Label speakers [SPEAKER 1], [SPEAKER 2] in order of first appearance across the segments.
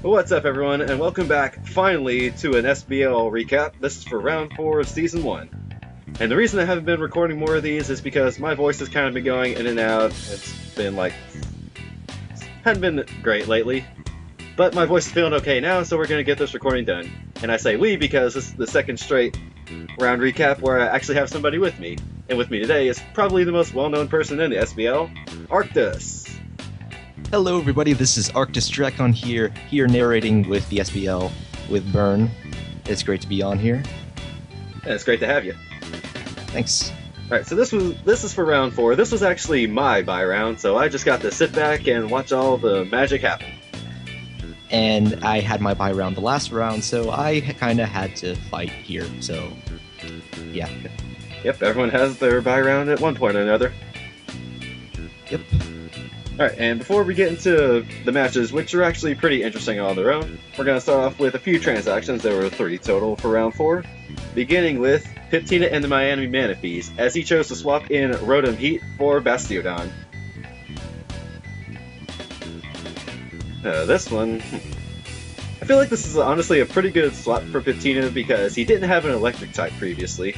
[SPEAKER 1] What's up, everyone, and welcome back, finally, to an SBL recap. This is for Round 4 of Season 1. And the reason I haven't been recording more of these is because my voice has kind of been going in and out. It's been hadn't been great lately. But my voice is feeling okay now, so we're going to get this recording done. And I say we because this is the second straight round recap where I actually have somebody with me. And with me today is probably the most well-known person in the SBL, Arctus.
[SPEAKER 2] Hello everybody, this is Arctus Drecon here narrating with the SBL, with Burn. It's great to be on here.
[SPEAKER 1] Yeah, it's great to have you.
[SPEAKER 2] Thanks.
[SPEAKER 1] Alright, so this is for round 4. This was actually my bye round, so I just got to sit back and watch all the magic happen.
[SPEAKER 2] And I had my bye round the last round, so I kinda had to fight here, so yeah.
[SPEAKER 1] Yep, everyone has their bye round at one point or another.
[SPEAKER 2] Yep.
[SPEAKER 1] Alright, and before we get into the matches, which are actually pretty interesting on their own, we're going to start off with a few transactions. There were 3 total for round 4, beginning with Patina and the Miami Manapees, as he chose to swap in Rotom Heat for Bastiodon. This one, I feel like this is honestly a pretty good swap for Patina because he didn't have an electric type previously.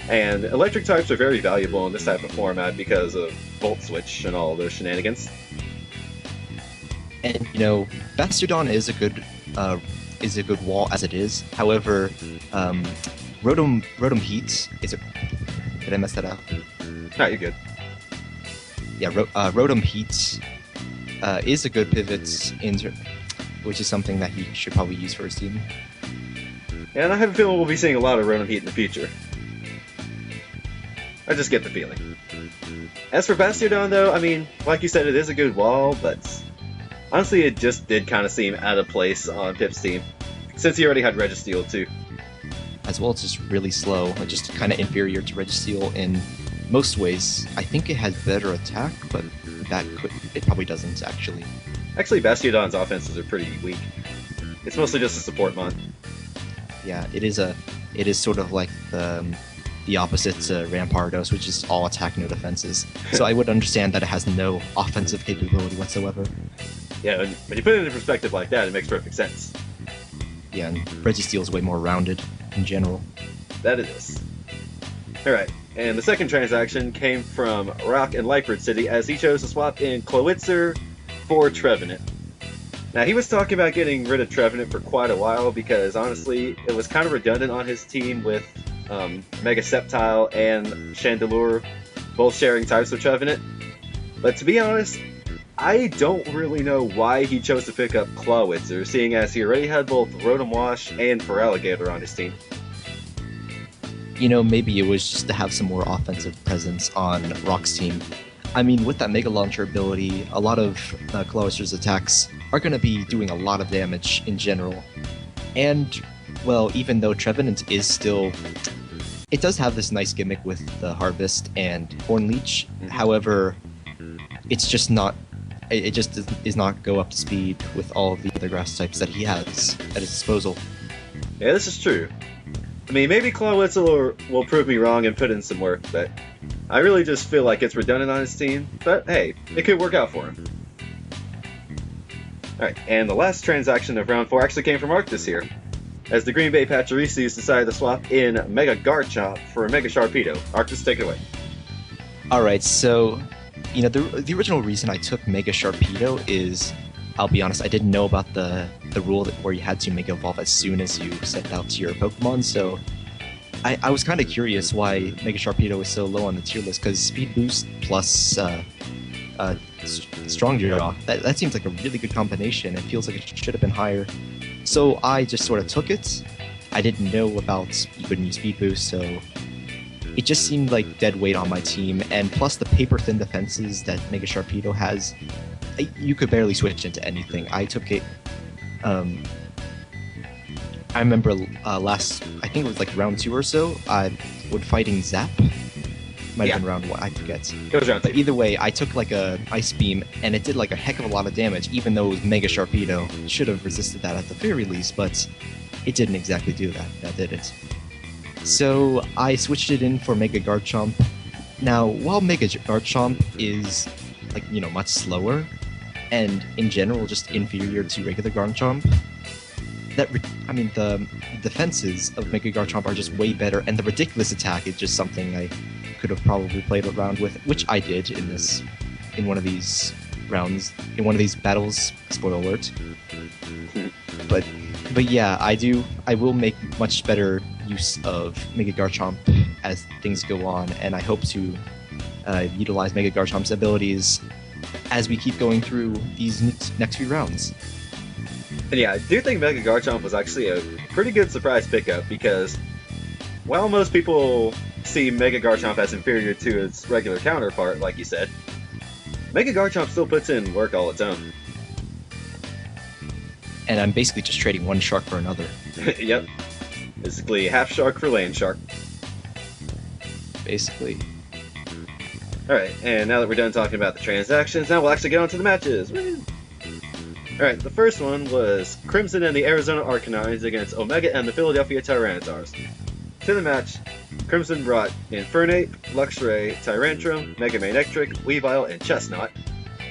[SPEAKER 1] And electric types are very valuable in this type of format because of Volt Switch and all those shenanigans.
[SPEAKER 2] And you know, Bastiodon is a good wall as it is. However, Rotom Heat is a... Did I mess that up?
[SPEAKER 1] No, you're good.
[SPEAKER 2] Yeah, Rotom Heat is a good pivot, which is something that he should probably use for his team.
[SPEAKER 1] And I have a feeling we'll be seeing a lot of Rotom Heat in the future. I just get the feeling. As for Bastiodon, though, I mean, like you said, it is a good wall, but honestly, it just did kind of seem out of place on Pip's team, since he already had Registeel too.
[SPEAKER 2] As well, it's just really slow, just kind of inferior to Registeel in most ways. I think it has better attack, but it probably doesn't, actually.
[SPEAKER 1] Actually, Bastiodon's offenses are pretty weak. It's mostly just a support mon.
[SPEAKER 2] Yeah, it is sort of like the opposite to Rampardos, which is all attack, no defenses. So I would understand that it has no offensive capability whatsoever.
[SPEAKER 1] Yeah, when you put it into perspective like that, it makes perfect sense.
[SPEAKER 2] Yeah, and Registeel is way more rounded in general.
[SPEAKER 1] That it is. Alright, and the second transaction came from Rock and Lyford City as he chose to swap in Clowitzer for Trevenant. Now, he was talking about getting rid of Trevenant for quite a while because, honestly, it was kind of redundant on his team with Mega Sceptile and Chandelure both sharing types with Trevenant. But to be honest, I don't really know why he chose to pick up Clawitzer, seeing as he already had both Rotom Wash and Feraligatr on his team.
[SPEAKER 2] You know, maybe it was just to have some more offensive presence on Rock's team. I mean, with that Mega Launcher ability, a lot of Clawitzer's attacks are going to be doing a lot of damage in general. And, well, even though Trevenant is still... It does have this nice gimmick with the Harvest and Horn Leech. However, it's just not... It just does not go up to speed with all of the other grass types that he has at his disposal.
[SPEAKER 1] Yeah, this is true. I mean, maybe Clawitzer will prove me wrong and put in some work, but I really just feel like it's redundant on his team. But hey, it could work out for him. Alright, and the last transaction of round 4 actually came from Arctus here, as the Green Bay Pachirisus decided to swap in Mega Garchomp for Mega Sharpedo. Arctus, take it away.
[SPEAKER 2] Alright, so, you know, the original reason I took Mega Sharpedo is, I'll be honest, I didn't know about the rule where you had to Mega Evolve as soon as you sent out to your Pokemon, so I was kind of curious why Mega Sharpedo was so low on the tier list, because Speed Boost plus Strong Jaw, that seems like a really good combination. It feels like it should have been higher. So I just sort of took it. I didn't know about you couldn't use Speed Boost, so it just seemed like dead weight on my team, and plus the paper-thin defenses that Mega Sharpedo has, you could barely switch into anything. I took it... I remember I think it was like round 2 or so, with fighting Zap. Might have been round 1, I forget.
[SPEAKER 1] It was round 2.
[SPEAKER 2] But either way, I took like a Ice Beam, and it did like a heck of a lot of damage, even though it was Mega Sharpedo. It should have resisted that at the very least, but it didn't exactly do that, did it? So I switched it in for Mega Garchomp. Now, while Mega Garchomp is, like, you know, much slower, and in general just inferior to regular Garchomp. The defenses of Mega Garchomp are just way better, and the ridiculous attack is just something I could have probably played around with, which I did in one of these rounds, in one of these battles. Spoiler alert. But yeah, I will make much better use of Mega Garchomp as things go on, and I hope to utilize Mega Garchomp's abilities as we keep going through these next few rounds.
[SPEAKER 1] And yeah, I do think Mega Garchomp was actually a pretty good surprise pickup, because while most people see Mega Garchomp as inferior to its regular counterpart, like you said, Mega Garchomp still puts in work all its own.
[SPEAKER 2] And I'm basically just trading one shark for another.
[SPEAKER 1] Yep. Basically, half shark for land shark.
[SPEAKER 2] Basically.
[SPEAKER 1] Alright, and now that we're done talking about the transactions, now we'll actually get on to the matches. Alright, the first one was Crimson and the Arizona Arcanines against Omega and the Philadelphia Tyranitar. To the match, Crimson brought Infernape, Luxray, Tyrantrum, Mega Manectric, Weavile, and Chestnut,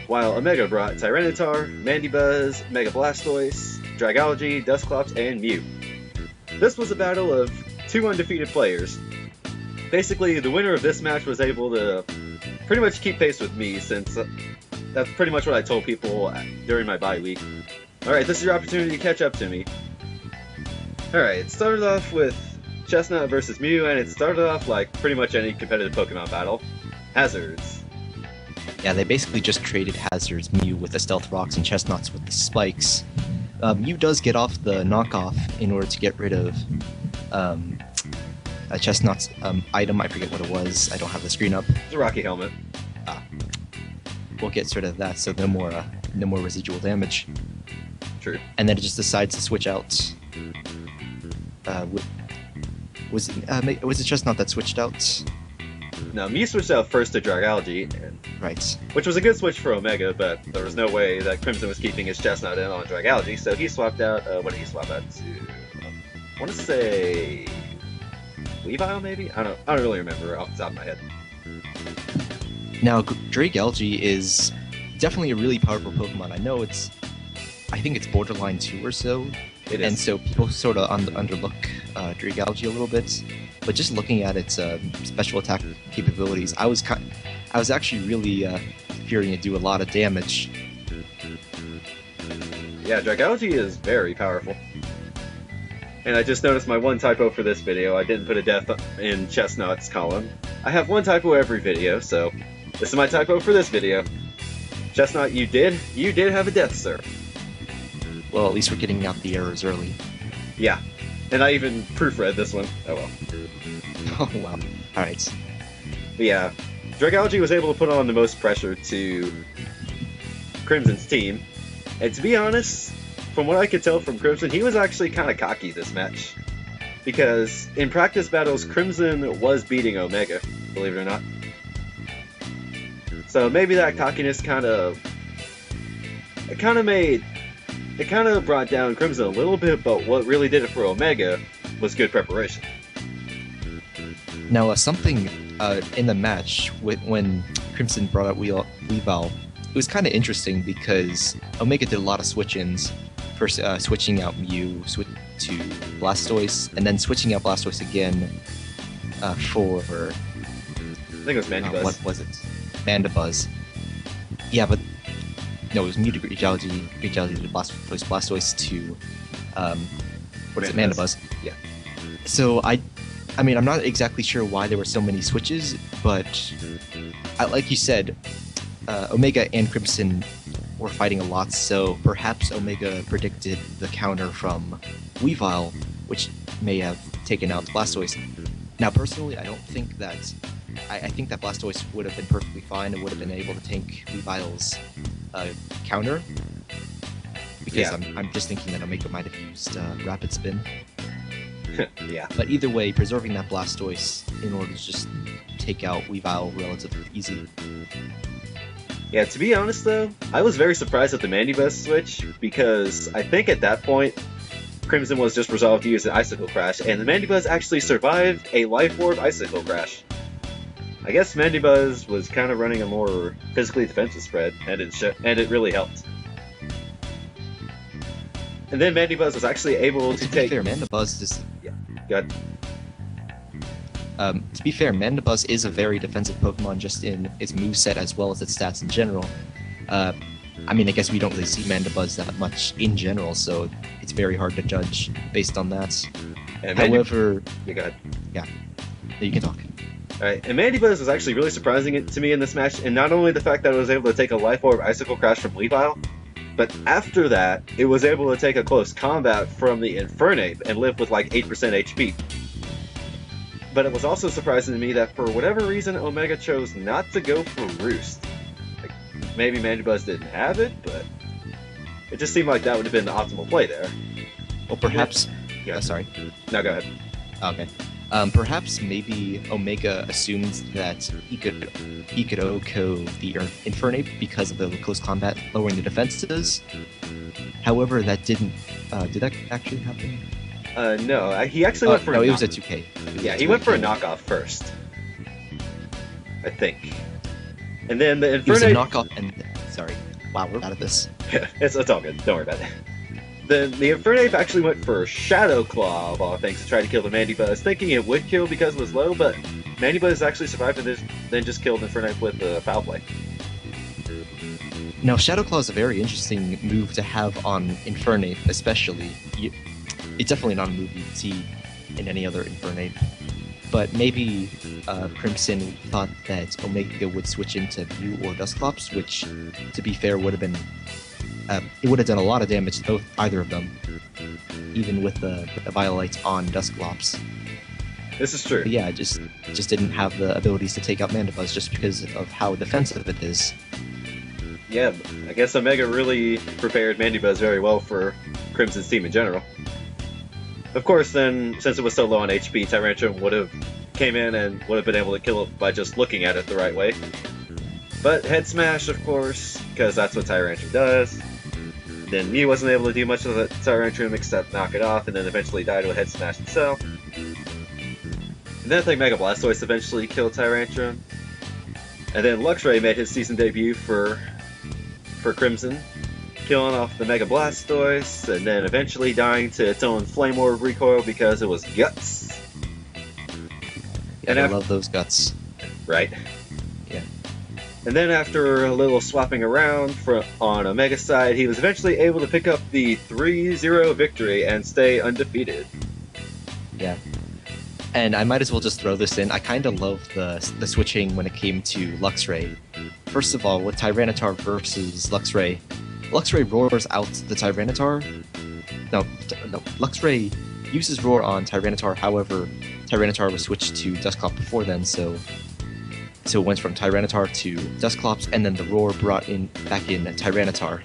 [SPEAKER 1] while Omega brought Tyranitar, Mandibuzz, Mega Blastoise, Dragology, Dusclops, and Mew. This was a battle of two undefeated players. Basically, the winner of this match was able to pretty much keep pace with me, since that's pretty much what I told people during my bye week. Alright, this is your opportunity to catch up to me. Alright, it started off with Chestnut versus Mew, and it started off like pretty much any competitive Pokemon battle. Hazards.
[SPEAKER 2] Yeah, they basically just traded Hazards, Mew with the Stealth Rocks and Chestnuts with the Spikes. Mew does get off the knockoff in order to get rid of a Chestnut's item. I forget what it was. I don't have the screen up.
[SPEAKER 1] It's a Rocky Helmet.
[SPEAKER 2] We'll get rid of that, so no more residual damage.
[SPEAKER 1] True.
[SPEAKER 2] And then it just decides to switch out. Was it Chestnut that switched out?
[SPEAKER 1] No, Mew switched out first to Dragology,
[SPEAKER 2] Right.
[SPEAKER 1] which was a good switch for Omega, but there was no way that Crimson was keeping his Chestnut in on Dragology, so he swapped out, what did he swap out to? I want to say Weavile, maybe? I don't really remember off the top of my head.
[SPEAKER 2] Now, Dragology is definitely a really powerful Pokemon. I think it's borderline 2 or so.
[SPEAKER 1] It is.
[SPEAKER 2] And so people sort of underlook Dragology a little bit. But just looking at its special attack capabilities, I was actually really fearing it do a lot of damage.
[SPEAKER 1] Yeah, Dragology is very powerful. And I just noticed my one typo for this video. I didn't put a death in Chestnut's column. I have one typo every video, so this is my typo for this video. Chestnut, you did have a death, sir.
[SPEAKER 2] Well, at least we're getting out the errors early.
[SPEAKER 1] Yeah, and I even proofread this one. Oh well.
[SPEAKER 2] Oh, wow. Alright.
[SPEAKER 1] But yeah, Dragology was able to put on the most pressure to Crimson's team. And to be honest, from what I could tell from Crimson, he was actually kind of cocky this match. Because in practice battles, Crimson was beating Omega, believe it or not. So maybe that cockiness kind of brought down Crimson a little bit, but what really did it for Omega was good preparation.
[SPEAKER 2] Now, something in the match when Crimson brought out Weavile, it was kind of interesting because Omega did a lot of switch-ins. First, switching out Mew to Blastoise, and then switching out Blastoise again for...
[SPEAKER 1] I think it was Mandibuzz.
[SPEAKER 2] What was it? Mandibuzz. Yeah, but... No, it was Mew to Dragology to Blastoise to... what is it? Mandibuzz.
[SPEAKER 1] Yeah.
[SPEAKER 2] So, I mean, I'm not exactly sure why there were so many switches, but like you said, Omega and Crimson were fighting a lot, so perhaps Omega predicted the counter from Weavile, which may have taken out Blastoise. Now, personally, I don't think that... I think that Blastoise would have been perfectly fine and would have been able to tank Weavile's counter, because
[SPEAKER 1] Yeah.
[SPEAKER 2] I'm just thinking that Omega might have used Rapid Spin.
[SPEAKER 1] Yeah.
[SPEAKER 2] But either way, preserving that Blastoise in order to just take out Weavile relatively easy.
[SPEAKER 1] Yeah, to be honest though, I was very surprised at the Mandibuzz switch, because I think at that point, Crimson was just resolved to use an Icicle Crash, and the Mandibuzz actually survived a Life Orb Icicle Crash. I guess Mandibuzz was kind of running a more physically defensive spread, and it really helped. And then Mandibuzz was actually able to
[SPEAKER 2] be
[SPEAKER 1] take...
[SPEAKER 2] fair, Mandibuzz is...
[SPEAKER 1] Yeah, go ahead.
[SPEAKER 2] To be fair, Mandibuzz is a very defensive Pokemon just in its moveset as well as its stats in general. I mean, I guess we don't really see Mandibuzz that much in general, so it's very hard to judge based on that.
[SPEAKER 1] And
[SPEAKER 2] However...
[SPEAKER 1] You go ahead.
[SPEAKER 2] Yeah, you can talk.
[SPEAKER 1] Alright, and Mandibuzz was actually really surprising to me in this match, and not only the fact that it was able to take a Life Orb Icicle Crash from Weavile, but after that, it was able to take a close combat from the Infernape and live with like 8% HP. But it was also surprising to me that for whatever reason, Omega chose not to go for Roost. Like, maybe Mandibuzz didn't have it, but it just seemed like that would have been the optimal play there.
[SPEAKER 2] Well, perhaps...
[SPEAKER 1] Yeah.
[SPEAKER 2] Sorry.
[SPEAKER 1] No, go ahead.
[SPEAKER 2] Okay. Perhaps maybe Omega assumed that he could OHKO the Infernape because of the close combat lowering the defenses. However, that didn't... did that actually happen?
[SPEAKER 1] No, he actually went for
[SPEAKER 2] no, it was a 2K.
[SPEAKER 1] Yeah, he went for a knockoff first. I think. And then the Infernape...
[SPEAKER 2] It was a knockoff and... Sorry. Wow, we're out of this.
[SPEAKER 1] it's all good. Don't worry about it. Then the Infernape actually went for Shadow Claw of all things to try to kill the Mandibuzz, thinking it would kill because it was low, but Mandibuzz actually survived and then just killed Infernape with Foul Play.
[SPEAKER 2] Now, Shadow Claw is a very interesting move to have on Infernape, especially. It's definitely not a move you'd see in any other Infernape. But maybe Crimson thought that Omega would switch into Mew or Dusclops, which, to be fair, would have been... it would have done a lot of damage to either of them, even with the Violite on Dusclops.
[SPEAKER 1] This is true.
[SPEAKER 2] But yeah, just didn't have the abilities to take out Mandibuzz just because of how defensive it is.
[SPEAKER 1] Yeah, I guess Omega really prepared Mandibuzz very well for Crimson's team in general. Of course, then, since it was so low on HP, Tyrantrum would have came in and would have been able to kill it by just looking at it the right way. But Head Smash, of course, because that's what Tyrantrum does. Then Mew wasn't able to do much of the Tyrantrum except knock it off, and then eventually died with Head Smash itself. And then I think Mega Blastoise eventually killed Tyrantrum. And then Luxray made his season debut for Crimson, killing off the Mega Blastoise, and then eventually dying to its own Flame Orb recoil because it was Guts.
[SPEAKER 2] Yeah, and I love those Guts.
[SPEAKER 1] Right?
[SPEAKER 2] Yeah.
[SPEAKER 1] And then after a little swapping around on Omega's side, he was eventually able to pick up the 3-0 victory and stay undefeated.
[SPEAKER 2] Yeah. And I might as well just throw this in. I kind of love the switching when it came to Luxray. First of all, with Tyranitar versus Luxray, Luxray roars out the Tyranitar. No, Luxray uses Roar on Tyranitar, however, Tyranitar was switched to Dusclops before then, so it went from Tyranitar to Dusclops, and then the Roar brought back in Tyranitar.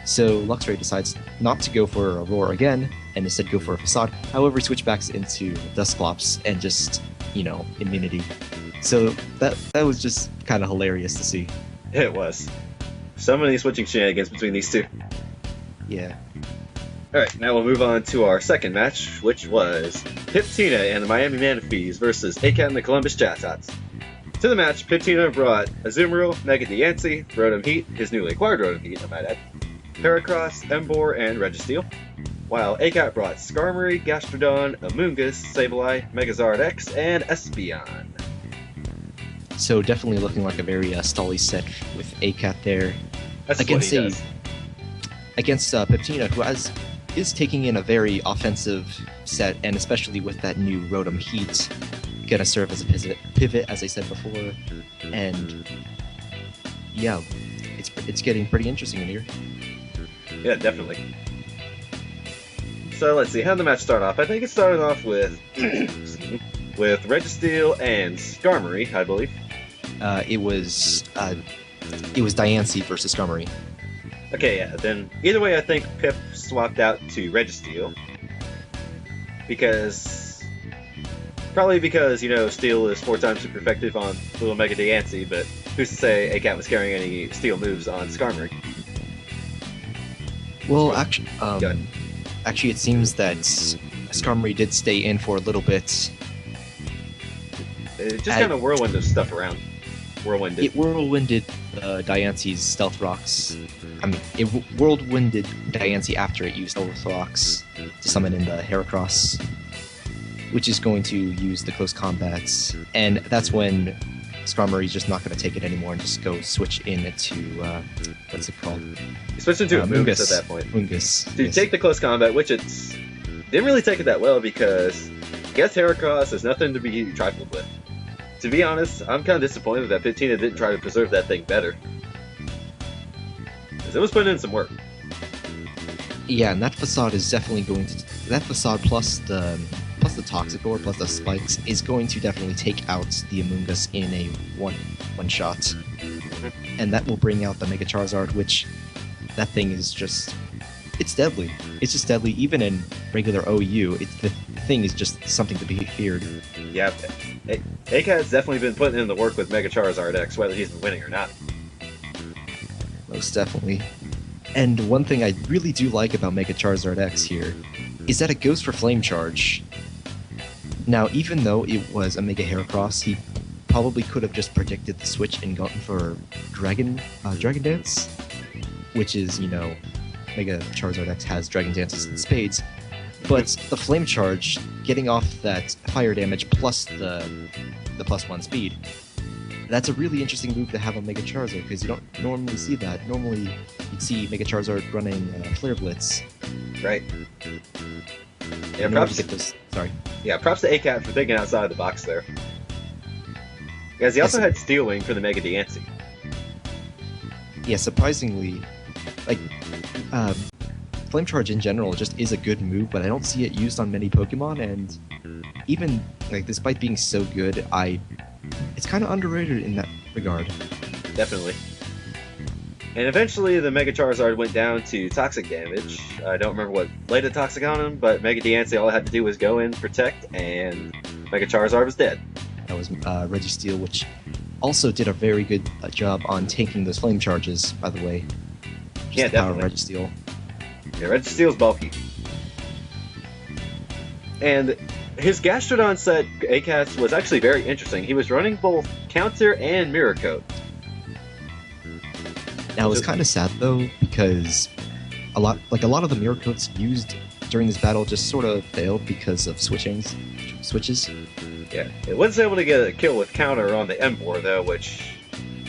[SPEAKER 2] So Luxray decides not to go for a Roar again, and instead go for a Facade. However, he switched back into Dusclops and just, immunity. So that was just kind of hilarious to see.
[SPEAKER 1] It was. So many switching shenanigans between these two.
[SPEAKER 2] Yeah.
[SPEAKER 1] Alright, now we'll move on to our second match, which was Patina and the Miami Manaphes versus ACAT and the Columbus Chatot. To the match, Patina brought Azumarill, Mega Diancie, Rotom Heat, his newly acquired Rotom Heat, I might add, Heracross, Emboar, and Registeel, while ACAT brought Skarmory, Gastrodon, Amoonguss, Sableye, Megazord X, and Espeon.
[SPEAKER 2] So definitely looking like a very stally set with ACAT there.
[SPEAKER 1] That's against what he does.
[SPEAKER 2] Against Patina, who is taking in a very offensive set, and especially with that new Rotom Heat, gonna serve as a pivot, as I said before, and yeah, it's getting pretty interesting in here.
[SPEAKER 1] Yeah, definitely. So let's see, how did the match start off? I think it started off with with Registeel and Skarmory, I believe.
[SPEAKER 2] It was Diancie versus Skarmory.
[SPEAKER 1] Okay, yeah, then either way I think Pip swapped out to Registeel. Probably because, Steel is 4 times super effective on little Mega Diancie, but who's to say ACAT was carrying any Steel moves on Skarmory?
[SPEAKER 2] Well, actually it seems that Skarmory did stay in for a little bit.
[SPEAKER 1] It just kind of whirlwind of stuff around. Whirlwinded.
[SPEAKER 2] It whirlwinded Diance's Stealth Rocks. I mean, it whirlwinded Diancie after it used Stealth Rocks to summon in the Heracross, which is going to use the close combats, and that's when Skarmory's just not going to take it anymore and just go switch into what's it called?
[SPEAKER 1] You switched into a Moongus at that point.
[SPEAKER 2] Moongus.
[SPEAKER 1] To take the close combat, which it's didn't really take it that well because I guess Heracross is nothing to be trifled with. To be honest, I'm kind of disappointed that Patina didn't try to preserve that thing better. Because it was putting in some work.
[SPEAKER 2] Yeah, and that facade is definitely going to... That facade plus the Toxic Ore plus the spikes is going to definitely take out the Amoonguss in a one shot. And that will bring out the Mega Charizard, which that thing is just... It's deadly. It's just deadly. Even in regular OU, the thing is just something to be feared.
[SPEAKER 1] Yeah, ACAT's definitely been putting in the work with Mega Charizard X, whether he's been winning or not.
[SPEAKER 2] Most definitely. And one thing I really do like about Mega Charizard X here is that it goes for Flame Charge. Now, even though it was a Mega Heracross, he probably could have just predicted the switch and gotten for Dragon Dance, which is, you know, Mega Charizard X has Dragon Dances in spades, but the Flame Charge, getting off that fire damage plus the +1 speed, that's a really interesting move to have on Mega Charizard, because you don't normally see that. Normally, you'd see Mega Charizard running Flare Blitz.
[SPEAKER 1] Right. Yeah, props.
[SPEAKER 2] Sorry.
[SPEAKER 1] Yeah, props to ACAT for thinking outside the box there. Because he also had Steel Wing for the Mega Diancie.
[SPEAKER 2] Yeah, surprisingly, like, Flame Charge in general just is a good move, but I don't see it used on many Pokemon, and even, like, despite being so good, it's kind of underrated in that regard.
[SPEAKER 1] Definitely. And eventually the Mega Charizard went down to Toxic damage. I don't remember what laid the Toxic on him, but Mega Diancie, all it had to do was go in, protect, and Mega Charizard was dead.
[SPEAKER 2] That was Registeel, which also did a very good job on tanking those Flame Charges, by the way. Just
[SPEAKER 1] yeah,
[SPEAKER 2] the power
[SPEAKER 1] definitely.
[SPEAKER 2] of Registeel.
[SPEAKER 1] Yeah, Registeel's bulky. And his Gastrodon set, ACAT's, was actually very interesting. He was running both Counter and Mirror Coat.
[SPEAKER 2] Now, it was kind of sad, though, because a lot of the Mirror Coats used during this battle just sort of failed because of switches.
[SPEAKER 1] Yeah, it was able to get a kill with Counter on the Emboar, though, which,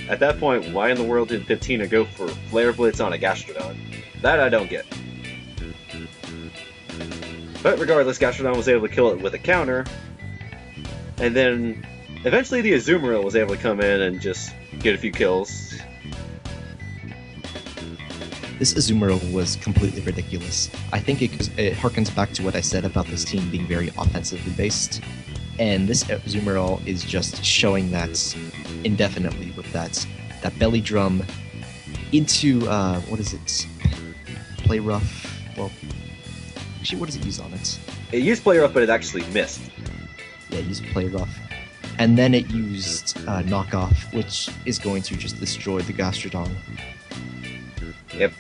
[SPEAKER 1] at that point, why in the world did Patina go for Flare Blitz on a Gastrodon? That I don't get. But regardless, Gastrodon was able to kill it with a counter, and then eventually the Azumarill was able to come in and just get a few kills.
[SPEAKER 2] This Azumarill was completely ridiculous. I think it harkens back to what I said about this team being very offensively based, and this Azumarill is just showing that indefinitely with that belly drum into, what is it? Play Rough? Well, actually, what does it use on it?
[SPEAKER 1] It used Play Rough, but it actually missed.
[SPEAKER 2] Yeah, it used Play Rough. And then it used Knock Off, which is going to just destroy the Gastrodon.
[SPEAKER 1] Yep.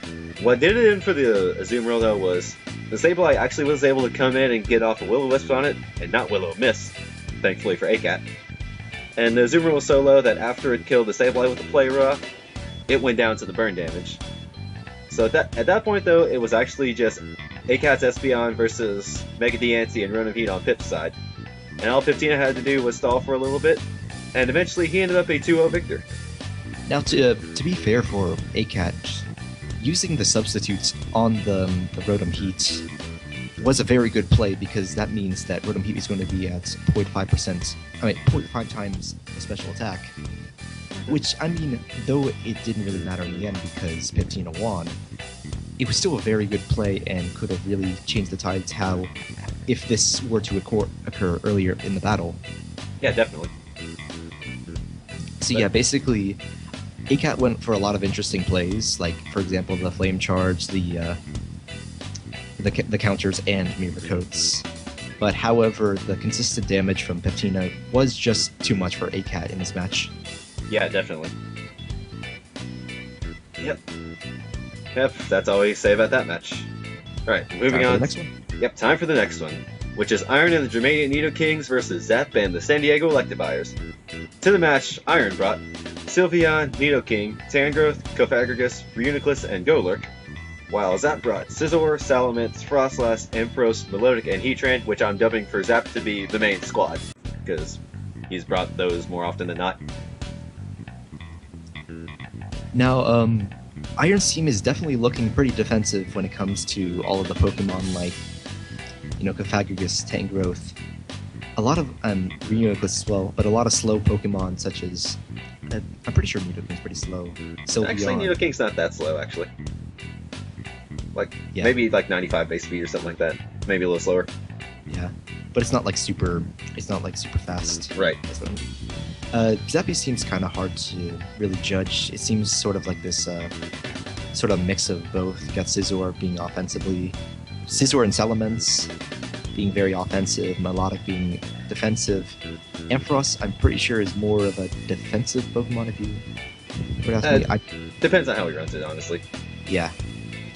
[SPEAKER 1] What did it in for the Azumarill, though, was the Sableye actually was able to come in and get off a Will-O-Wisp on it, and not Will-O-Miss, thankfully for ACAT. And the Azumarill was so low that after it killed the Sableye with the Play Rough, it went down to the burn damage. So at that point, though, it was actually just ACAT's Espeon versus Mega Diancie and Rotom Heat on Pip's side. And all Patina had to do was stall for a little bit, and eventually he ended up a 2-0 victor.
[SPEAKER 2] Now, to be fair for ACAT, using the substitutes on the Rotom Heat was a very good play, because that means that Rotom Heat is going to be at 0.5 times the special attack. Which, I mean, though it didn't really matter in the end because Patina won, it was still a very good play and could have really changed the tides how, if this were to occur earlier in the battle.
[SPEAKER 1] Yeah, definitely.
[SPEAKER 2] So yeah, basically, ACAT went for a lot of interesting plays, like, for example, the Flame Charge, the counters, and Mirror Coats. But however, the consistent damage from Patina was just too much for ACAT in this match.
[SPEAKER 1] Yeah, definitely. Yep, that's all we say about that match. Alright, moving on.
[SPEAKER 2] The next one?
[SPEAKER 1] Yep, time for the next one, which is Iron and the Germanian Nido Kings versus Zap and the San Diego Electivires. To the match, Iron brought Sylveon, Nidoking, Tangrowth, Cofagrigus, Reuniclus, and Golurk, while Zap brought Scizor, Salamence, Frostlass, Ampharos, Melodic, and Heatran, which I'm dubbing for Zap to be the main squad, because he's brought those more often than not.
[SPEAKER 2] Now, Iron's team is definitely looking pretty defensive when it comes to all of the Pokemon like, Cofagrigus, Tangrowth, a lot of Reuniclus as well, but a lot of slow Pokemon such as I'm pretty sure Nidoking's pretty slow. Sylveon.
[SPEAKER 1] Actually, Nidoking's not that slow. Actually,
[SPEAKER 2] Yeah.
[SPEAKER 1] maybe like 95 base speed or something like that. Maybe a little slower.
[SPEAKER 2] Yeah, but it's not like super. It's not like super fast.
[SPEAKER 1] Right.
[SPEAKER 2] Zappy seems kind of hard to really judge. It seems sort of like this sort of mix of both. You got Scizor being Scizor and Salamence being very offensive, Melodic being defensive. Ampharos, I'm pretty sure, is more of a defensive Pokemon if you would ask me.
[SPEAKER 1] Depends on how he runs it, honestly.
[SPEAKER 2] Yeah.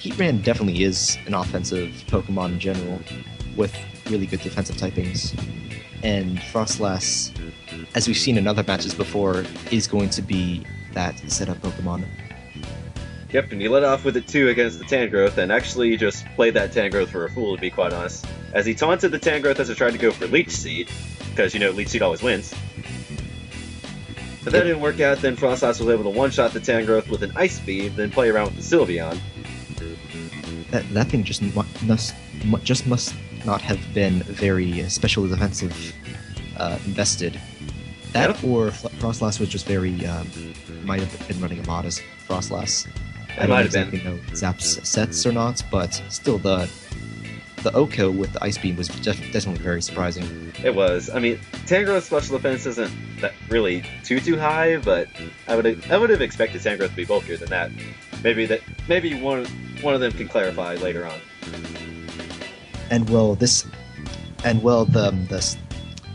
[SPEAKER 2] Heatran definitely is an offensive Pokemon in general, with really good defensive typings. And Frostlass, as we've seen in other matches before, is going to be that setup Pokemon.
[SPEAKER 1] Yep, and he let off with it too against the Tangrowth, and actually just played that Tangrowth for a fool, to be quite honest. As he taunted the Tangrowth as it tried to go for Leech Seed, because, Leech Seed always wins. But that didn't work out, then Frostlass was able to one-shot the Tangrowth with an Ice Beam, then play around with the Sylveon.
[SPEAKER 2] That thing just must not have been very special defensive invested. That
[SPEAKER 1] Yep.
[SPEAKER 2] or Frostlass was just very might have been running a mod as Frostlass. I
[SPEAKER 1] It
[SPEAKER 2] don't
[SPEAKER 1] might have
[SPEAKER 2] exactly know Zap's sets or not, but still the Oko with the Ice Beam was definitely very surprising.
[SPEAKER 1] It was. I mean, Tangrowth's special defense isn't that really too high, but I would have expected Tangrowth to be bulkier than that. Maybe one of them can clarify later on.
[SPEAKER 2] And the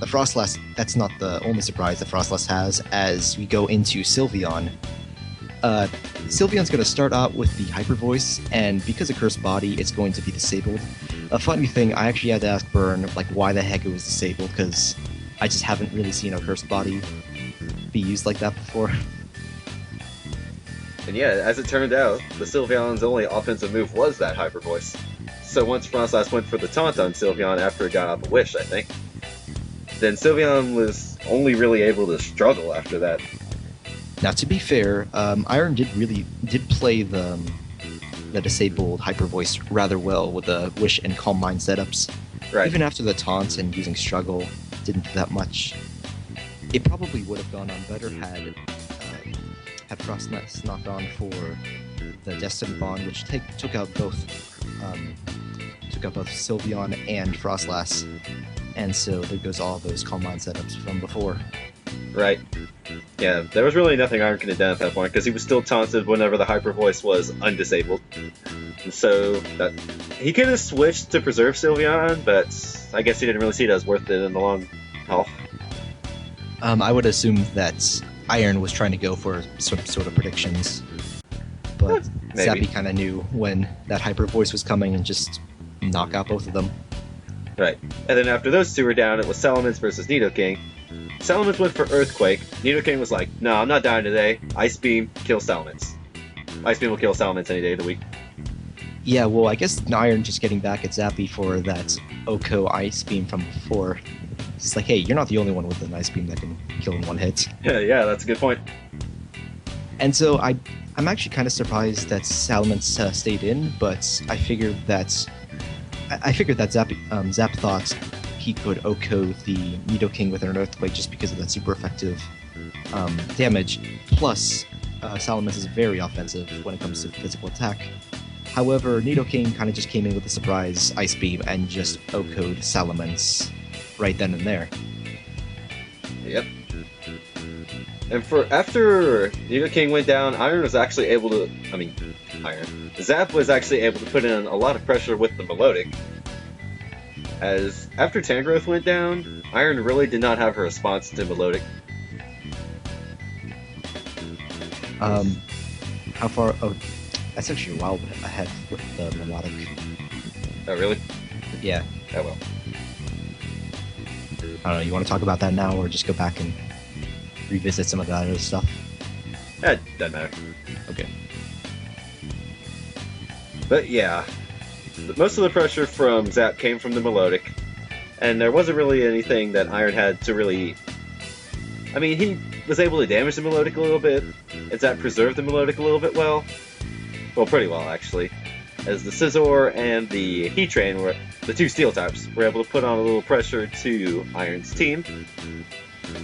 [SPEAKER 2] Frostlass, that's not the only surprise that Frostlass has as we go into Sylveon. Sylveon's going to start out with the Hyper Voice, and because of Cursed Body, it's going to be disabled. A funny thing, I actually had to ask Burn, why the heck it was disabled, because I just haven't really seen a Cursed Body be used like that before.
[SPEAKER 1] And yeah, as it turned out, the Sylveon's only offensive move was that Hyper Voice. So once Frostlass went for the taunt on Sylveon after it got off a Wish, I think, then Sylveon was only really able to struggle after that.
[SPEAKER 2] Now, to be fair, Iron did play the disabled Hyper Voice rather well with the Wish and Calm Mind setups.
[SPEAKER 1] Right.
[SPEAKER 2] Even after the taunts and using Struggle, didn't do that much. It probably would have gone on better had Frostlass not gone for the Destiny Bond, which took out both Sylveon and Frostlass, and so there goes all those Calm Mind setups from before.
[SPEAKER 1] Right. Yeah, there was really nothing Iron could have done at that point, because he was still taunted whenever the Hyper Voice was undisabled. And so, he could have switched to preserve Sylveon, but I guess he didn't really see it as worth it in the long haul.
[SPEAKER 2] I would assume that Iron was trying to go for some sort of predictions, but
[SPEAKER 1] Maybe.
[SPEAKER 2] Zappy kind of knew when that Hyper Voice was coming and just knock out both of them.
[SPEAKER 1] Right. And then after those two were down, it was Salamence versus Nidoking. Salamence went for Earthquake. Nidoking was like, no, I'm not dying today. Ice Beam, kill Salamence. Ice Beam will kill Salamence any day of the week.
[SPEAKER 2] Yeah, well, I guess Iron just getting back at Zappy for that Oko Ice Beam from before. He's like, hey, you're not the only one with an Ice Beam that can kill in one hit.
[SPEAKER 1] Yeah, that's a good point.
[SPEAKER 2] And so I'm actually kind of surprised that Salamence stayed in, but I figured that Zap thought he could Oko the Nidoking with an Earthquake just because of that super effective damage. Plus, Salamence is very offensive when it comes to physical attack. However, Nidoking kind of just came in with a surprise Ice Beam and just Oko'd Salamence right then and there.
[SPEAKER 1] Yep. And after Nidoking went down, Zap was actually able to put in a lot of pressure with the Melodic. As after Tangrowth went down, Iron really did not have a response to Melodic.
[SPEAKER 2] How far? Oh, that's actually a while ahead with the Melodic.
[SPEAKER 1] Oh, really?
[SPEAKER 2] Yeah.
[SPEAKER 1] Oh, well.
[SPEAKER 2] I don't know, you want to talk about that now or just go back and revisit some of that other stuff?
[SPEAKER 1] Doesn't matter.
[SPEAKER 2] Okay.
[SPEAKER 1] But yeah, most of the pressure from Zap came from the Melodic, and there wasn't really anything that Iron had to really... I mean, he was able to damage the Melodic a little bit, and Zap preserved the Melodic a little bit well. Well, pretty well, actually. As the Scizor and the Heatran, were the two Steel types, were able to put on a little pressure to Iron's team.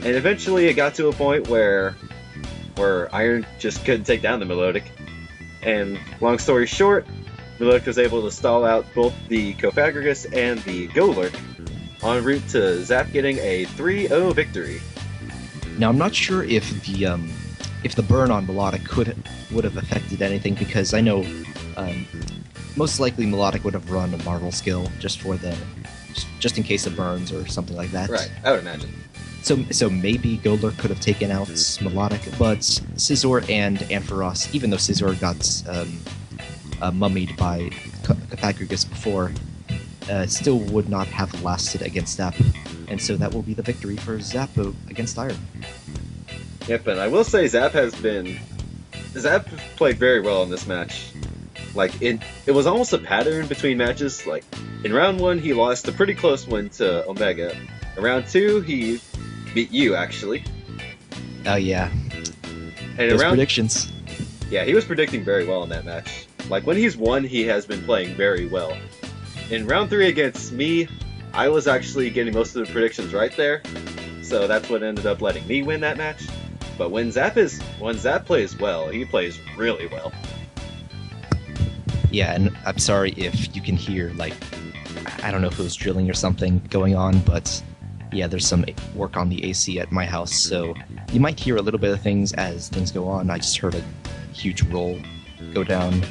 [SPEAKER 1] And eventually it got to a point where Iron just couldn't take down the Melodic. And long story short, Melodic was able to stall out both the Cofagrigus and the Golurk, en route to Zap getting a 3-0 victory.
[SPEAKER 2] Now I'm not sure if the burn on Melodic would have affected anything, because I know most likely Melodic would have run a Marvel skill just in case of burns or something like that.
[SPEAKER 1] Right, I would imagine.
[SPEAKER 2] So maybe Golurk could have taken out Melodic, but Scizor and Ampharos, even though Scizor got mummied by Cofagrigus before, still would not have lasted against Zap, and so that will be the victory for Zap against Iron.
[SPEAKER 1] Yep, and I will say Zap played very well in this match. Like, it was almost a pattern between matches. Like, in round 1, he lost a pretty close one to Omega. In round 2, he beat you, actually.
[SPEAKER 2] Oh, yeah.
[SPEAKER 1] And
[SPEAKER 2] those predictions.
[SPEAKER 1] Yeah, he was predicting very well in that match. Like, when he's won, he has been playing very well. In round 3 against me, I was actually getting most of the predictions right there. So that's what ended up letting me win that match. But when Zap plays well, he plays really well.
[SPEAKER 2] Yeah, and I'm sorry if you can hear, like, I don't know if it was drilling or something going on, but yeah, there's some work on the AC at my house, so you might hear a little bit of things as things go on. I just heard a huge roll go down.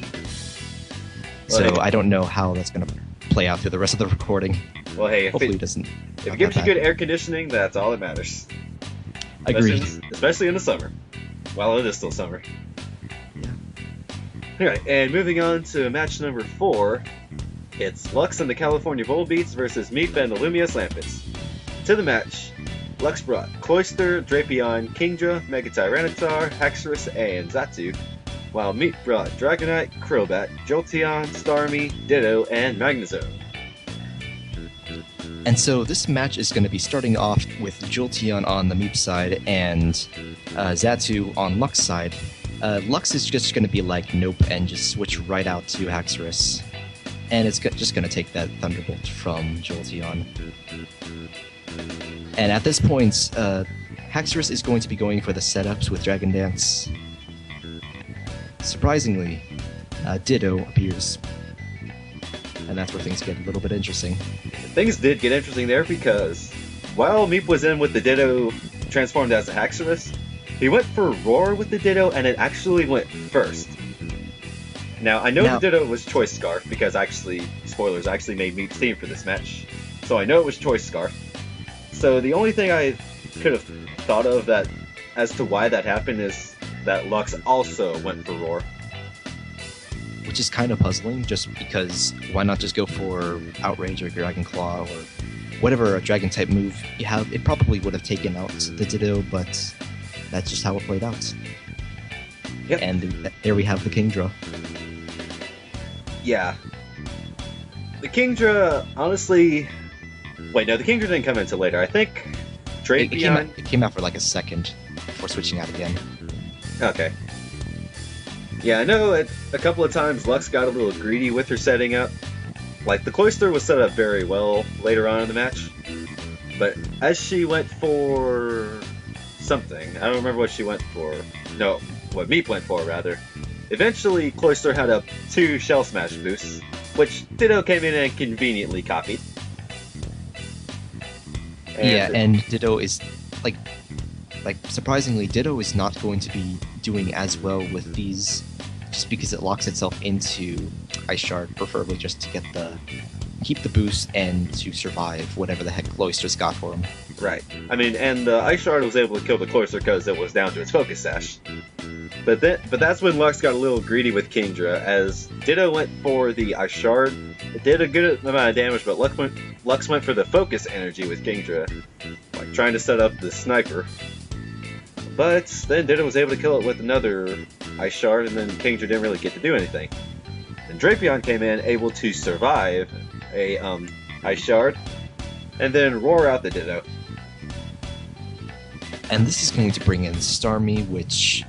[SPEAKER 2] So
[SPEAKER 1] Well, hey,
[SPEAKER 2] I don't know how that's going to play out through the rest of the recording.
[SPEAKER 1] Well, hey,
[SPEAKER 2] Hopefully it doesn't.
[SPEAKER 1] if it gives you good air conditioning, that's all that matters.
[SPEAKER 2] Agreed.
[SPEAKER 1] Especially in the summer. While it is still summer.
[SPEAKER 2] Yeah.
[SPEAKER 1] Alright, and moving on to match number 4, it's Lux and the California Volbeats versus Meep and the Lumious Lampets. To the match, Lux brought Cloyster, Drapion, Kingdra, Megatyranitar, Haxorus, and Xatu, while Meep brought Dragonite, Crobat, Jolteon, Starmie, Ditto, and Magnezone.
[SPEAKER 2] And so this match is going to be starting off with Jolteon on the Meep side and Xatu on Lux side. Lux is just going to be like, nope, and just switch right out to Haxorus. And it's just going to take that Thunderbolt from Jolteon. And at this point, Haxorus is going to be going for the setups with Dragon Dance. Surprisingly, Ditto appears. And that's where things get a little bit interesting.
[SPEAKER 1] Things did get interesting there because while Meep was in with the Ditto transformed as a Haxorus, he went for Roar with the Ditto and it actually went first. Now, I know the Ditto was Choice Scarf because spoilers, I actually made Meep's team for this match. So I know it was Choice Scarf. So the only thing I could have thought of that as to why that happened is that Lux also went for Roar.
[SPEAKER 2] Which is kind of puzzling, just because why not just go for Outrage or Dragon Claw or whatever Dragon type move you have? It probably would have taken out the Ditto, but that's just how it played out.
[SPEAKER 1] Yep.
[SPEAKER 2] And there we have the Kingdra.
[SPEAKER 1] Yeah. The Kingdra, honestly... Wait, no, the Kingdra didn't come in until later. I think Drapion...
[SPEAKER 2] It came out for like a second before switching out again.
[SPEAKER 1] Okay. Yeah, I know a couple of times Lux got a little greedy with her setting up. Like, the Cloyster was set up very well later on in the match. But as she went for something, I don't remember what she went for. No, what Meep went for, rather. Eventually, Cloyster had up 2 Shell Smash boosts, which Ditto came in and conveniently copied.
[SPEAKER 2] And Ditto is, like surprisingly, Ditto is not going to be doing as well with these, just because it locks itself into Ice Shard, preferably just to keep the boost and to survive whatever the heck Cloyster's got for him.
[SPEAKER 1] Right. I mean, and the Ice Shard was able to kill the Cloyster because it was down to its Focus Sash. But that's when Lux got a little greedy with Kingdra, as Ditto went for the Ice Shard. It did a good amount of damage, but Lux went for the Focus Energy with Kingdra, like trying to set up the Sniper. But then Ditto was able to kill it with another Ice Shard, and then Kingdra didn't really get to do anything. And Drapion came in, able to survive a Ice Shard, and then roar out the Ditto.
[SPEAKER 2] And this is going to bring in Starmie, which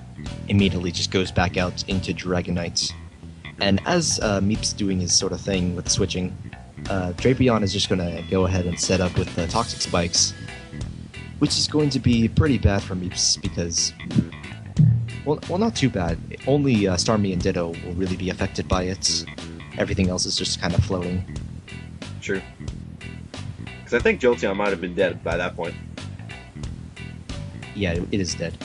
[SPEAKER 2] immediately just goes back out into Dragonite. And as Meep's doing his sort of thing with the switching, Drapion is just going to go ahead and set up with the Toxic Spikes, which is going to be pretty bad for Meeps because, well, not too bad. Only Starmie and Ditto will really be affected by it. Everything else is just kind of floating.
[SPEAKER 1] True. Because I think Jolteon might have been dead by that point.
[SPEAKER 2] Yeah, it is dead.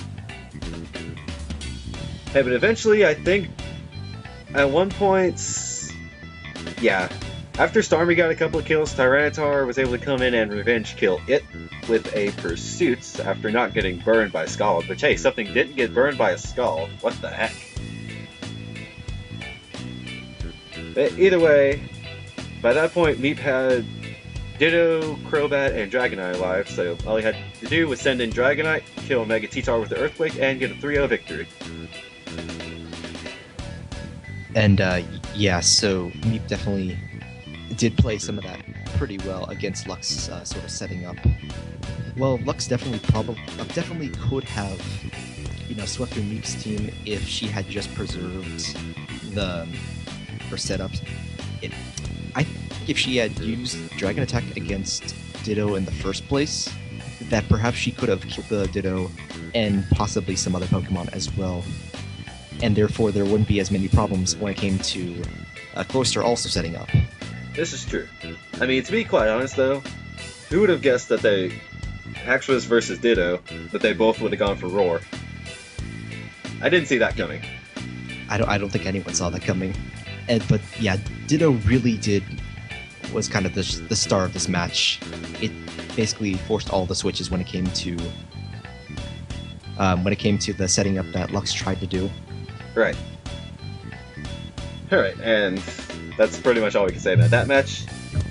[SPEAKER 1] Hey, but eventually, I think at one point, yeah, after Starmie got a couple of kills, Tyranitar was able to come in and revenge kill it with a Pursuit after not getting burned by Scald. Which, hey, something didn't get burned by a Scald. What the heck? But either way, by that point, Meep had Ditto, Crobat, and Dragonite alive, so all he had to do was send in Dragonite, kill Mega T-Tar with the Earthquake, and get a 3-0 victory.
[SPEAKER 2] And yeah, so Meep definitely did play some of that pretty well against Lux sort of setting up. Well, Lux definitely could have, swept through Meep's team if she had just preserved her setups. I think if she had used Dragon Attack against Ditto in the first place, that perhaps she could have killed the Ditto and possibly some other Pokemon as well. And therefore there wouldn't be as many problems when it came to Cloyster also setting up.
[SPEAKER 1] This is true. I mean, to be quite honest though, who would have guessed that Haxorus versus Ditto, that they both would have gone for Roar? I didn't see that coming.
[SPEAKER 2] I don't think anyone saw that coming. But yeah, Ditto really was kind of the star of this match. It basically forced all the switches when it came to the setting up that Lux tried to do.
[SPEAKER 1] Right. Alright, and that's pretty much all we can say about that match.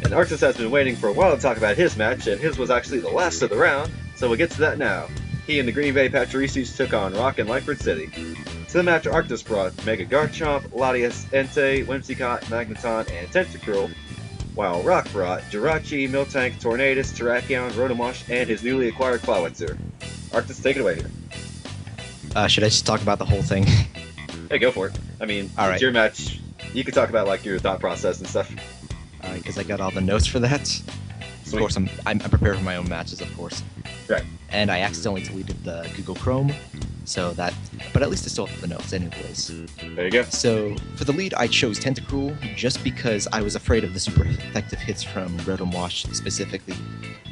[SPEAKER 1] And Arctis has been waiting for a while to talk about his match, and his was actually the last of the round, so we'll get to that now. He and the Green Bay Pachirisus took on Rock and Lyford City. To the match, Arctis brought Mega Garchomp, Latias, Entei, Whimsicott, Magneton, and Tentacruel, while Rock brought Jirachi, Miltank, Tornadus, Terrakion, Rotomosh, and his newly acquired Clawitzer. Arctis, take it away here.
[SPEAKER 2] Should I just talk about the whole thing?
[SPEAKER 1] Hey, go for it. I mean,
[SPEAKER 2] Alright.
[SPEAKER 1] It's your match. You can talk about like your thought process and stuff.
[SPEAKER 2] Alright, because I got all the notes for that.
[SPEAKER 1] Sweet.
[SPEAKER 2] Of course, I'm prepared for my own matches, of course.
[SPEAKER 1] Right.
[SPEAKER 2] And I accidentally deleted the Google Chrome, but at least I still have the notes anyways.
[SPEAKER 1] There you go.
[SPEAKER 2] So, for the lead, I chose Tentacruel just because I was afraid of the super effective hits from Rotomosh specifically.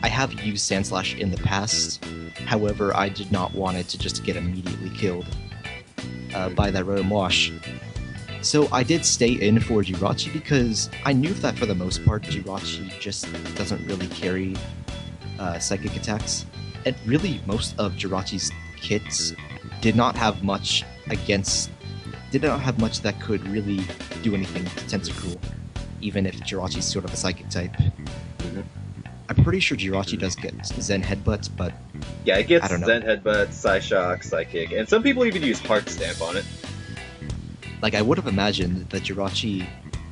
[SPEAKER 2] I have used Sandslash in the past, however, I did not want it to just get immediately killed by that Rotomosh. So I did stay in for Jirachi because I knew that for the most part, Jirachi just doesn't really carry psychic attacks. And really, most of Jirachi's kits did not have much that could really do anything to Tentacruel, even if Jirachi's sort of a psychic type.
[SPEAKER 1] Mm-hmm.
[SPEAKER 2] I'm pretty sure Jirachi does get Zen Headbutt, but
[SPEAKER 1] Yeah, it gets
[SPEAKER 2] I don't know.
[SPEAKER 1] Zen Headbutt, Psyshock, Psychic, and some people even use Heart Stamp on it.
[SPEAKER 2] like I would have imagined that Jirachi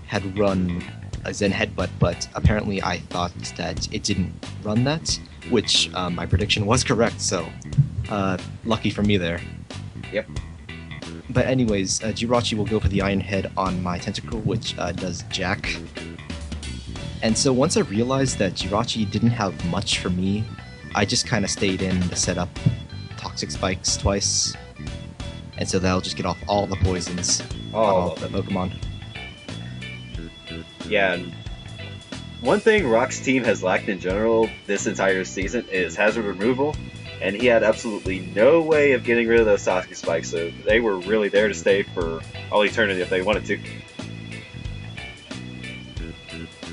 [SPEAKER 2] had run a Zen Headbutt, but apparently I thought that it didn't run that, which my prediction was correct, so lucky for me there.
[SPEAKER 1] Yep.
[SPEAKER 2] But anyways, Jirachi will go for the Iron Head on my Tentacruel, which does Jack. And so once I realized that Jirachi didn't have much for me, I just kind of stayed in to set up Toxic Spikes twice. And so that'll just get off all the poisons on all the Pokemon.
[SPEAKER 1] Yeah, and one thing Rock's team has lacked in general this entire season is hazard removal, and he had absolutely no way of getting rid of those Toxic Spikes, so they were really there to stay for all eternity if they wanted to.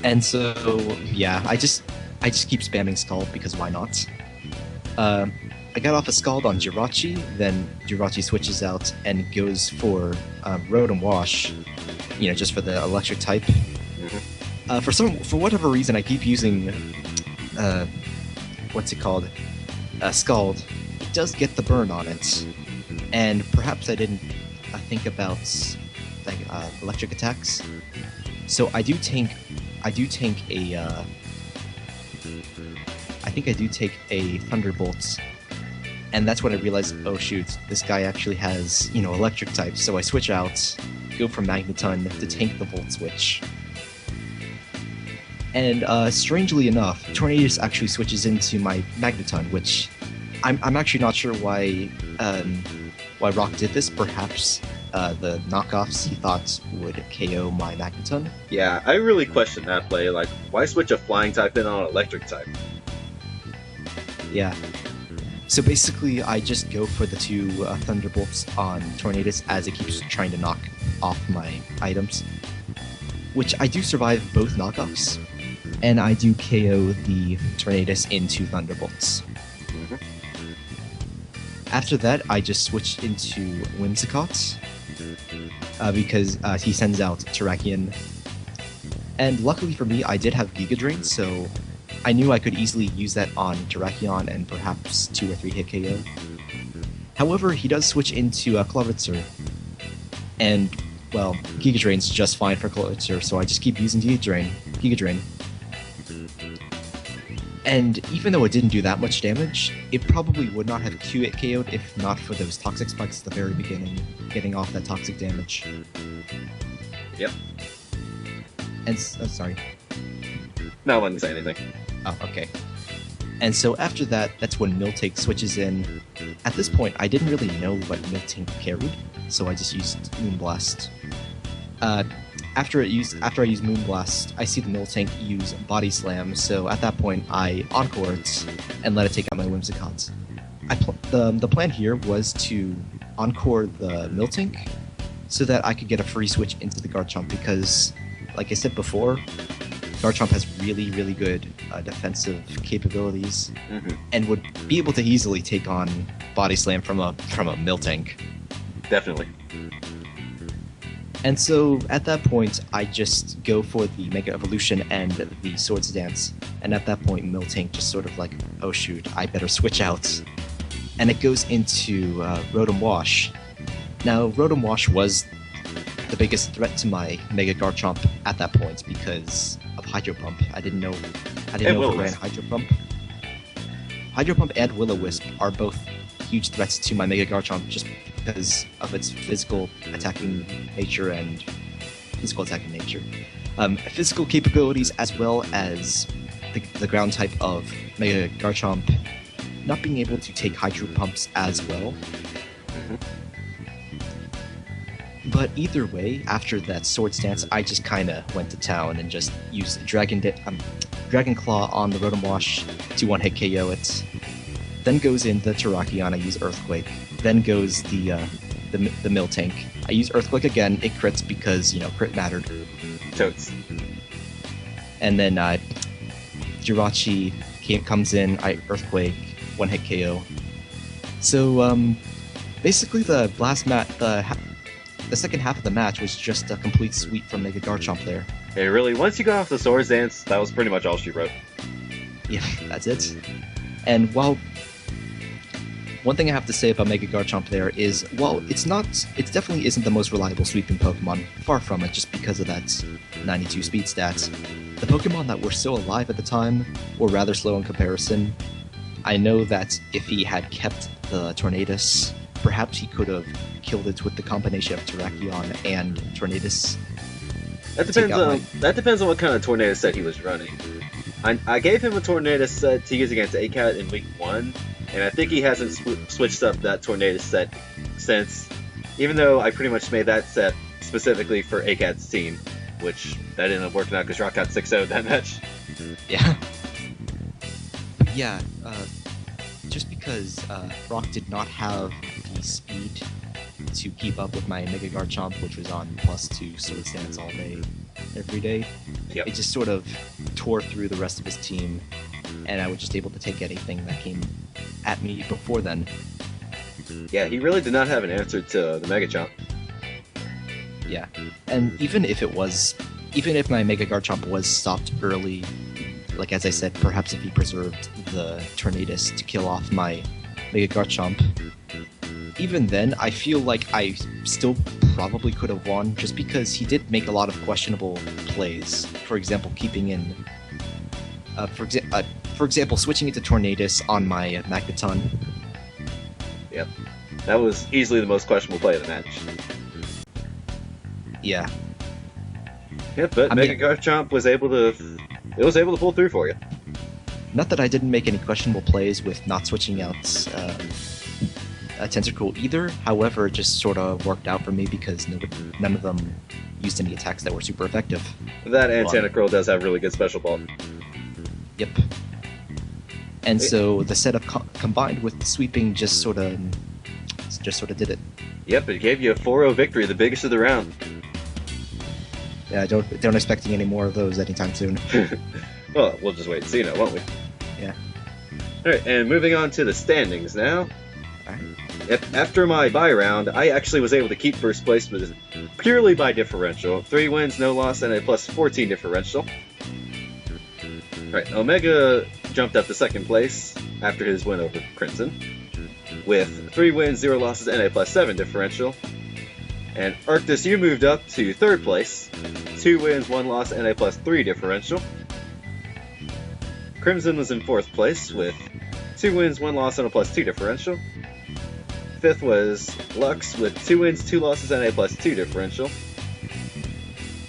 [SPEAKER 2] And so, yeah, I just keep spamming Scald because why not? I got off a Scald on Jirachi, then Jirachi switches out and goes for Rotom Wash, just for the electric type.
[SPEAKER 1] Mm-hmm.
[SPEAKER 2] For whatever reason, I keep using Scald. It does get the burn on it, and perhaps I didn't think about like electric attacks. So I do tank a I think I do take a Thunderbolt, and that's when I realized, oh shoot, this guy actually has, electric types. So I switch out, go for Magneton to tank the Volt Switch. And strangely enough, Tornadus actually switches into my Magneton, which I'm actually not sure why Rock did this. Perhaps the knockoffs he thought would KO my Magneton.
[SPEAKER 1] Yeah, I really question that play. Like, why switch a flying type in on an electric type?
[SPEAKER 2] Yeah. So basically, I just go for the two Thunderbolts on Tornadus as it keeps trying to knock off my items, which I do survive both knockoffs, and I do KO the Tornadus into Thunderbolts. After that, I just switch into Whimsicott, because he sends out Terrakion. And luckily for me, I did have Giga Drain, so I knew I could easily use that on Terrakion and perhaps 2 or 3 hit KO. However, he does switch into Clovitzer, and, well, Giga Drain's just fine for Clovitzer, so I just keep using Giga Drain. And even though it didn't do that much damage, it probably would not have Q-Hit KO'd if not for those Toxic Spikes at the very beginning, getting off that toxic damage.
[SPEAKER 1] Yep.
[SPEAKER 2] And, sorry.
[SPEAKER 1] No one say anything.
[SPEAKER 2] Oh, okay. And so after that, that's when Miltank switches in. At this point, I didn't really know what Miltank carried, so I just used Moonblast. After I use Moonblast, I see the Miltank use Body Slam, so at that point I Encore it and let it take out my Whimsicott. The plan here was to Encore the Miltank so that I could get a free switch into the Garchomp because, like I said before, Garchomp has really, really good defensive capabilities and would be able to easily take on Body Slam from a Miltank.
[SPEAKER 1] Definitely.
[SPEAKER 2] And so at that point, I just go for the Mega Evolution and the Swords Dance. And at that point, Miltank just sort of like, oh shoot, I better switch out. And it goes into Rotom Wash. Now, Rotom Wash was the biggest threat to my Mega Garchomp at that point because of Hydro Pump. I didn't know if it ran Hydro Pump. Hydro Pump and Will-O-Wisp are both huge threats to my Mega Garchomp just because of its physical attacking nature and physical attacking nature. Physical capabilities as well as the ground type of Mega Garchomp not being able to take Hydro Pumps as well. But either way, after that Swords Dance, I just kind of went to town and just used Dragon Claw on the Rotom Wash to one-hit KO it. Then goes in the Terrakion, I use Earthquake. Then goes the Miltank. I use Earthquake again, it crits because, crit mattered.
[SPEAKER 1] Totes.
[SPEAKER 2] And then Jirachi comes in, I Earthquake, one-hit KO. So, basically the second half of the match was just a complete sweep from Mega Garchomp there.
[SPEAKER 1] Hey, really, once you got off the Swords Dance, that was pretty much all she wrote.
[SPEAKER 2] Yeah, that's it. And while one thing I have to say about Mega Garchomp there is, while it definitely isn't the most reliable sweeping Pokemon, far from it just because of that 92 speed stats. The Pokemon that were still alive at the time were rather slow in comparison. I know that if he had kept the Tornadus, perhaps he could have killed it with the combination of Terrakion and Tornadus.
[SPEAKER 1] That depends on what kind of Tornadus set he was running. I gave him a Tornadus set to use against ACAT in week 1, and I think he hasn't switched up that Tornadus set since, even though I pretty much made that set specifically for ACAT's team, which that ended up working out because Rock got 6-0'd that match.
[SPEAKER 2] Yeah. Yeah, just because Rock did not have the speed to keep up with my Mega Garchomp, which was on +2 Swords Dance all day, every day, it just sort of tore through the rest of his team, and I was just able to take anything that came at me before then.
[SPEAKER 1] Yeah, he really did not have an answer to the Mega Chomp.
[SPEAKER 2] Yeah, and even if my Mega Garchomp was stopped early, like as I said, perhaps if he preserved the Tornadus to kill off my Mega Garchomp. Even then, I feel like I still probably could have won, just because he did make a lot of questionable plays. For example, keeping in... for example, switching into Tornadus on my Magneton.
[SPEAKER 1] Yep. That was easily the most questionable play of the match.
[SPEAKER 2] Yeah.
[SPEAKER 1] Yep, but Mega Garchomp was able to pull through for you.
[SPEAKER 2] Not that I didn't make any questionable plays with not switching out Tentacool either. However, it just sort of worked out for me because none of them used any attacks that were super effective.
[SPEAKER 1] That and Tentacruel does have really good special ball.
[SPEAKER 2] Yep. And so the setup combined with the sweeping just sort of did it.
[SPEAKER 1] Yep, it gave you a 4-0 victory, the biggest of the round.
[SPEAKER 2] Yeah, don't expecting any more of those anytime soon.
[SPEAKER 1] Well, we'll just wait and see now, won't we?
[SPEAKER 2] Yeah.
[SPEAKER 1] Alright, and moving on to the standings now.
[SPEAKER 2] Alright.
[SPEAKER 1] Yep, after my bye round, I actually was able to keep first place purely by differential. 3 wins, no loss, and a plus 14 differential. Alright, Omega jumped up to second place after his win over Crimson, with 3 wins, 0 losses, and a plus 7 differential. And Arctis, you moved up to third place, 2 wins, 1 loss, and a plus 3 differential. Crimson was in fourth place with 2 wins, 1 loss, and a plus 2 differential. Fifth was Lux with 2 wins, 2 losses, and a plus 2 differential.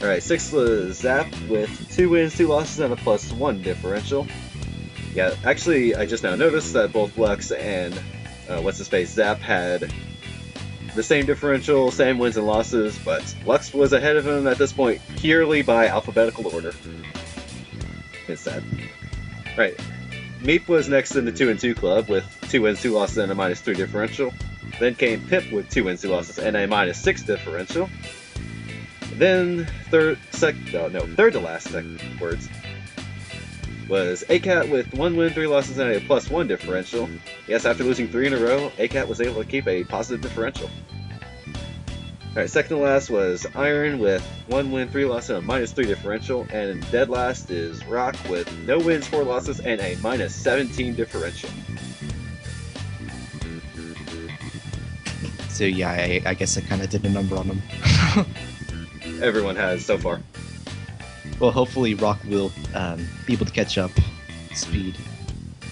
[SPEAKER 1] Alright, sixth was Zap with 2 wins, 2 losses, and a plus 1 differential. Yeah, actually, I just now noticed that both Lux and what's-his-face Zap had the same differential, same wins and losses, but Lux was ahead of him at this point purely by alphabetical order. It's sad. Right, Meep was next in the 2-2 club with 2 wins, 2 losses, and a minus 3 differential. Then came Pip with 2 wins, 2 losses, and a minus 6 differential. Then third to last was ACAT with 1 win, 3 losses, and a plus 1 differential. Yes, after losing 3 in a row, ACAT was able to keep a positive differential. Alright, second to last was Iron with 1 win, 3 losses, and a minus 3 differential. And dead last is Rock with no wins, 4 losses, and a minus 17 differential.
[SPEAKER 2] So yeah, I guess I kind of did a number on them.
[SPEAKER 1] Everyone has so far.
[SPEAKER 2] Well, hopefully Rock will be able to catch up speed.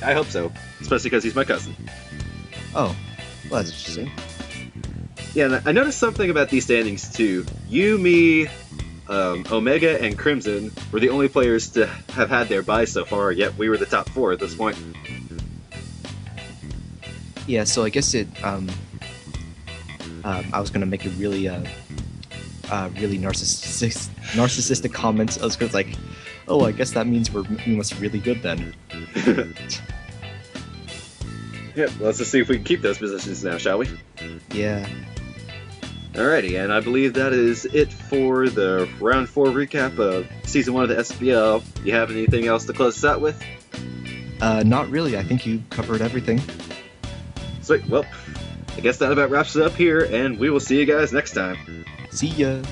[SPEAKER 1] I hope so, especially because he's my cousin.
[SPEAKER 2] Oh, well, that's interesting.
[SPEAKER 1] Yeah, and I noticed something about these standings too. You, me, Omega, and Crimson were the only players to have had their buys so far, yet we were the top 4 at this point.
[SPEAKER 2] Yeah, so I guess it. I was gonna make a really narcissistic comment. I was gonna like, oh, I guess that means we must be really good then.
[SPEAKER 1] Yep, let's just see if we can keep those positions now, shall we?
[SPEAKER 2] Yeah.
[SPEAKER 1] Alrighty, and I believe that is it for the Round 4 recap of Season 1 of the SBL. Do you have anything else to close us out with?
[SPEAKER 2] Not really. I think you covered everything.
[SPEAKER 1] Sweet, well, I guess that about wraps it up here, and we will see you guys next time.
[SPEAKER 2] See ya!